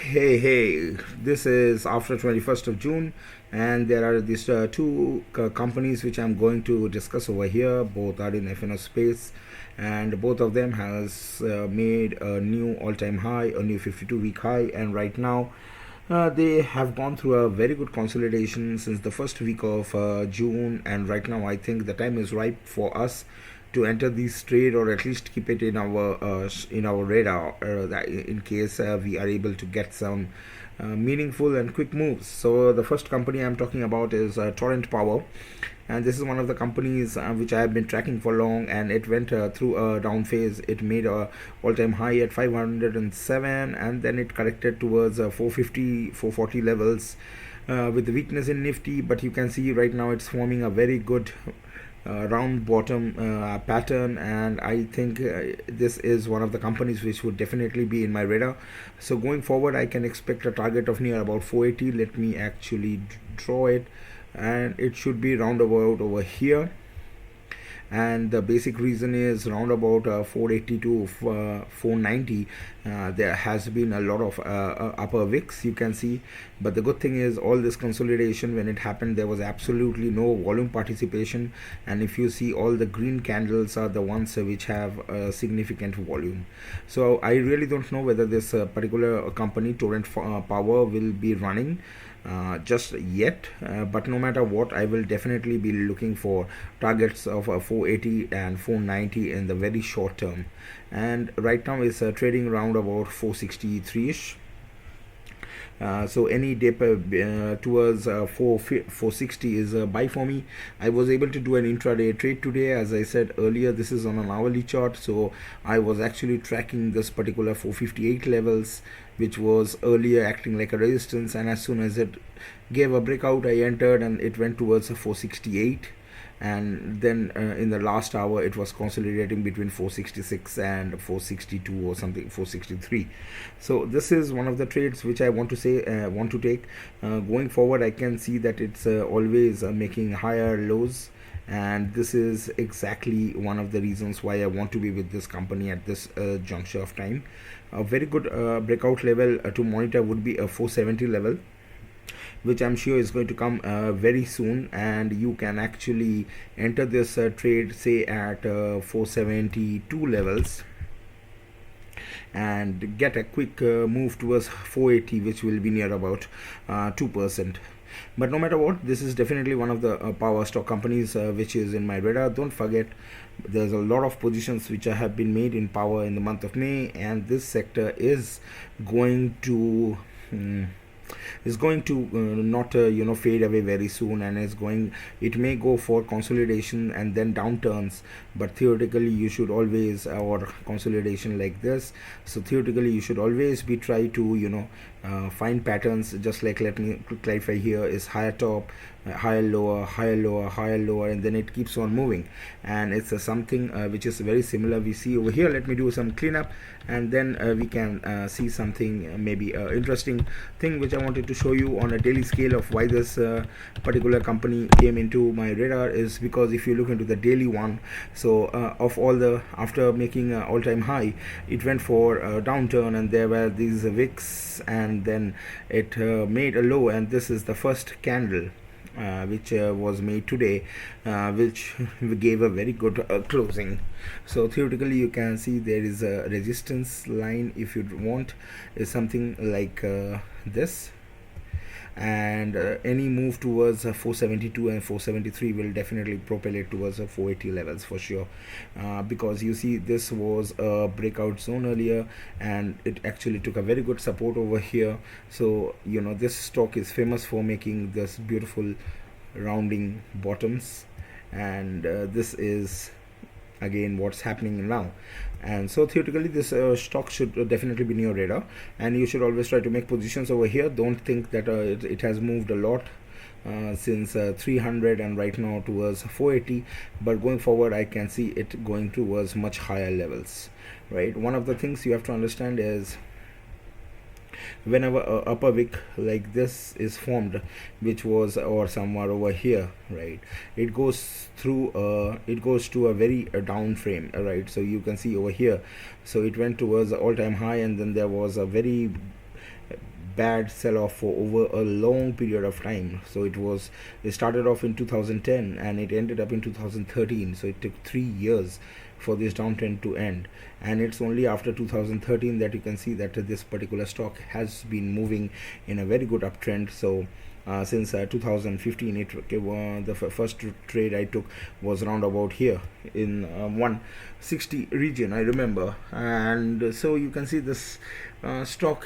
Hey, this is after 21st of June, and there are these two companies which I'm going to discuss over here. Both are in FNO space, and both of them has made a new all-time high, a new 52-week high, and right now they have gone through a very good consolidation since the first week of June, and right now I think the time is ripe for us to enter this trade, or at least keep it in our radar, that in case we are able to get some meaningful and quick moves. So the first company I'm talking about is TORNTPOWER, and this is one of the companies which I have been tracking for long, and it went through a down phase. It made a all-time high at 507, and then it corrected towards 450 440 levels with the weakness in Nifty, but you can see right now it's forming a very good round bottom pattern, and I think this is one of the companies which would definitely be in my radar. So going forward I can expect a target of near about 480. Let me actually draw it, and it should be roundabout over here, and the basic reason is round about 480 to 490. There has been a lot of upper wicks, you can see, but the good thing is all this consolidation, when it happened, there was absolutely no volume participation, and if you see, all the green candles are the ones which have significant volume. So I really don't know whether this particular company TORNTPOWER will be running just yet, but no matter what, I will definitely be looking for targets of 480 and 490 in the very short term, and right now it's trading around about 463ish. So any dip towards 460 is a buy for me. I was able to do an intraday trade today. As I said earlier, this is on an hourly chart, so I was actually tracking this particular 458 levels, which was earlier acting like a resistance, and as soon as it gave a breakout, I entered and it went towards a 468, and then in the last hour it was consolidating between 466 and 462 or something, 463. So this is one of the trades which I want to take. Going forward, I can see that it's always making higher lows, and this is exactly one of the reasons why I want to be with this company at this juncture of time. A very good breakout level to monitor would be a 470 level, which I'm sure is going to come very soon, and you can actually enter this trade say at 472 levels and get a quick move towards 480, which will be near about 2%. But no matter what, this is definitely one of the power stock companies which is in my radar. Don't forget, there's a lot of positions which have been made in power in the month of May, and this sector is going to not fade away very soon, and it may go for consolidation and then downturns, but theoretically you should always, or consolidation like this, so theoretically you should always be try to find patterns, just like, let me clarify here, is higher top, higher lower, higher lower, higher lower, and then it keeps on moving, and it's something which is very similar we see over here. Let me do some cleanup, and then we can see something, maybe interesting thing which I wanted to show you on a daily scale of why this particular company came into my radar, is because if you look into the daily one, so of all the, after making an all-time high, it went for a downturn, and there were these wicks, and then it made a low, and this is the first candle which was made today, which gave a very good closing. So theoretically you can see there is a resistance line, if you want, is something like this, and any move towards 472 and 473 will definitely propel it towards 480 levels for sure, because you see this was a breakout zone earlier, and it actually took a very good support over here. So this stock is famous for making this beautiful rounding bottoms, and this is again what's happening now. And so theoretically this stock should definitely be in your radar, and you should always try to make positions over here. Don't think that it has moved a lot since 300 and right now towards 480, but going forward I can see it going towards much higher levels, right? One of the things you have to understand is, whenever a upper wick like this is formed, which was, or somewhere over here, right, it goes to a very down frame, right? So you can see over here, so it went towards the all-time high, and then there was a very bad sell-off for over a long period of time. So it started off in 2010 and it ended up in 2013. So it took 3 years for this downtrend to end, and it's only after 2013 that you can see that this particular stock has been moving in a very good uptrend. So since 2015, the first trade I took was around about here in 160 region, I remember. And so you can see this stock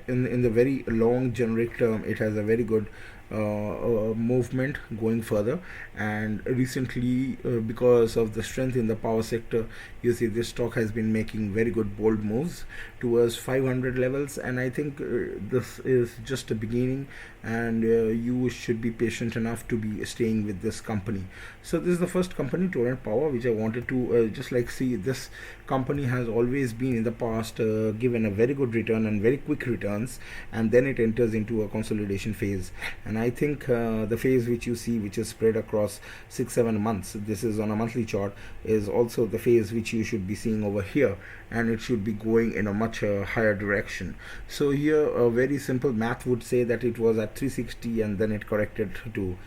in the very long generic term, it has a very good movement going further. And recently, because of the strength in the power sector, you see this stock has been making very good bold moves towards 500 levels, and I think this is just a beginning, and you should be patient enough to be staying with this company. So this is the first company, TORNTPOWER, which I wanted to just like see. This company has always been in the past given a very good return and very quick returns, and then it enters into a consolidation phase. And I think the phase which you see, which is spread across 6-7 months, this is on a monthly chart, is also the phase which you should be seeing over here, and it should be going in a much higher direction. So here a very simple math would say that it was at 360 and then it corrected to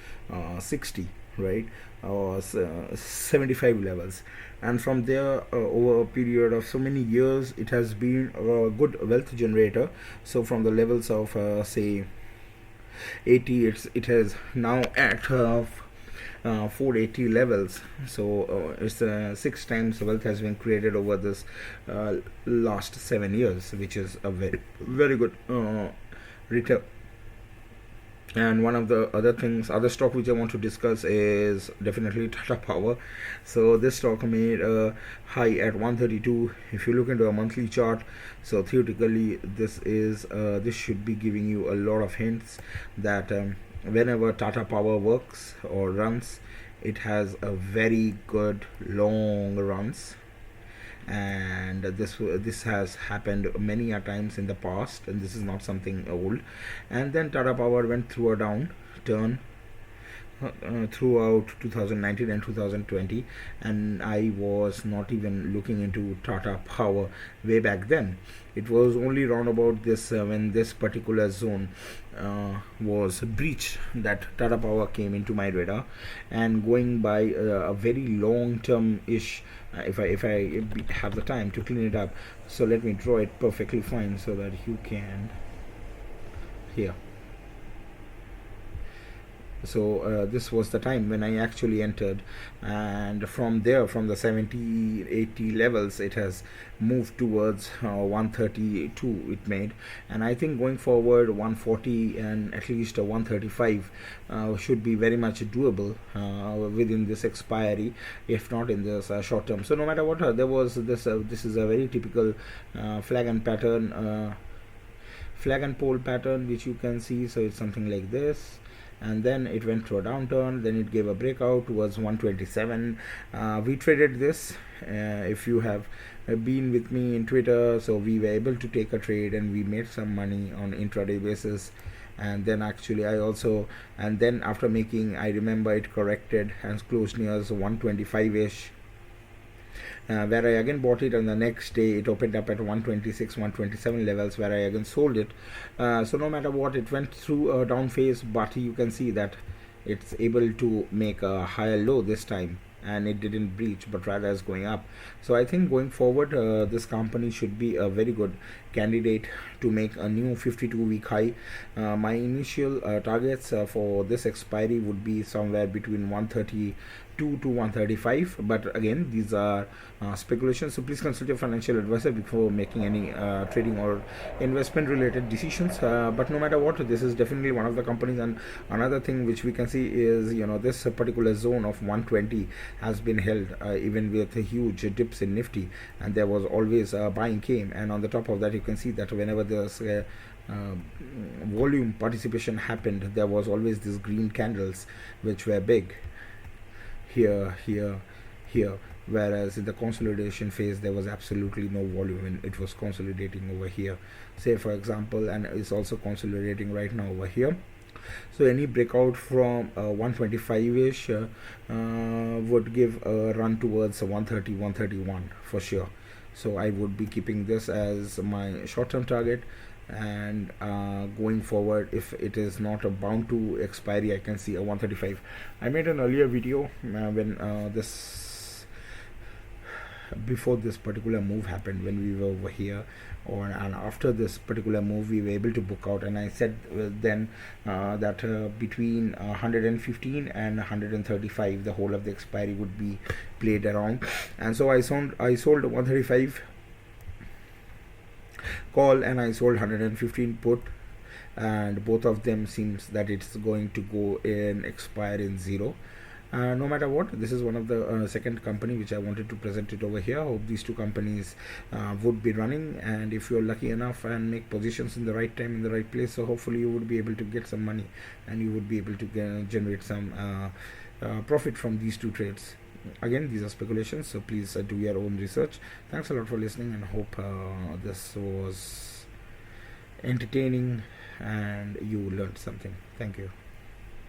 60, right, or 75 levels, and from there over a period of so many years it has been a good wealth generator. So from the levels of say 80, it has now at 480 levels. So it's 6 times wealth has been created over this last 7 years, which is a very good return. And one of the other stock which I want to discuss is definitely TATAPOWER. So this stock made a high at 132. If you look into a monthly chart, so theoretically this should be giving you a lot of hints that whenever TATAPOWER works or runs, it has a very good long runs. And this has happened many a times in the past, and this is not something old. And then TATAPOWER went through a downturn throughout 2019 and 2020, and I was not even looking into TATAPOWER way back then. It was only around about this when this particular zone was breached that TATAPOWER came into my radar. And going by a very long term ish, if I have the time to clean it up, so let me draw it perfectly fine so that you can hear. So this was the time when I actually entered, and from there, from the 70-80 levels, it has moved towards 132 it made. And I think going forward 140 and at least 135 should be very much doable within this expiry, if not in this short term. So no matter what, there was this is a very typical flag and pole pattern which you can see. So it's something like this, and then it went through a downturn, then it gave a breakout towards 127. We traded this, if you have been with me in Twitter, so we were able to take a trade and we made some money on intraday basis. And then actually and then after making, I remember it corrected and closed near 125ish, where I again bought it, and the next day it opened up at 126, 127 levels, where I again sold it. So no matter what, it went through a down phase, but you can see that it's able to make a higher low this time, and it didn't breach, but rather is going up. So I think going forward, this company should be a very good candidate to make a new 52-week high. My initial targets for this expiry would be somewhere between 132 to 135, but again, these are speculations, so please consult your financial advisor before making any trading or investment related decisions. But no matter what, this is definitely one of the companies. And another thing which we can see is, this particular zone of 120 has been held even with huge dips in Nifty, and there was always buying came. And on the top of that, you can see that whenever there's volume participation happened, there was always these green candles which were big here, whereas in the consolidation phase there was absolutely no volume and it was consolidating over here, say for example, and it's also consolidating right now over here. So any breakout from 125ish would give a run towards 130, 131 for sure. So I would be keeping this as my short-term target, and going forward, if it is not bound to expiry, I can see a 135. I made an earlier video when this before this particular move happened, when we were over here, and after this particular move we were able to book out, and I said then that between 115 and 135 the whole of the expiry would be played around. And so I sold 135 call and I sold 115 put, and both of them seems that it's going to go in expire in zero. No matter what, this is one of the second company which I wanted to present it over here. Hope these two companies would be running, and if you're lucky enough and make positions in the right time in the right place, so hopefully you would be able to get some money and you would be able to generate some profit from these two trades. Again, these are speculations, so please do your own research. Thanks a lot for listening, and hope this was entertaining and you learned something. Thank you.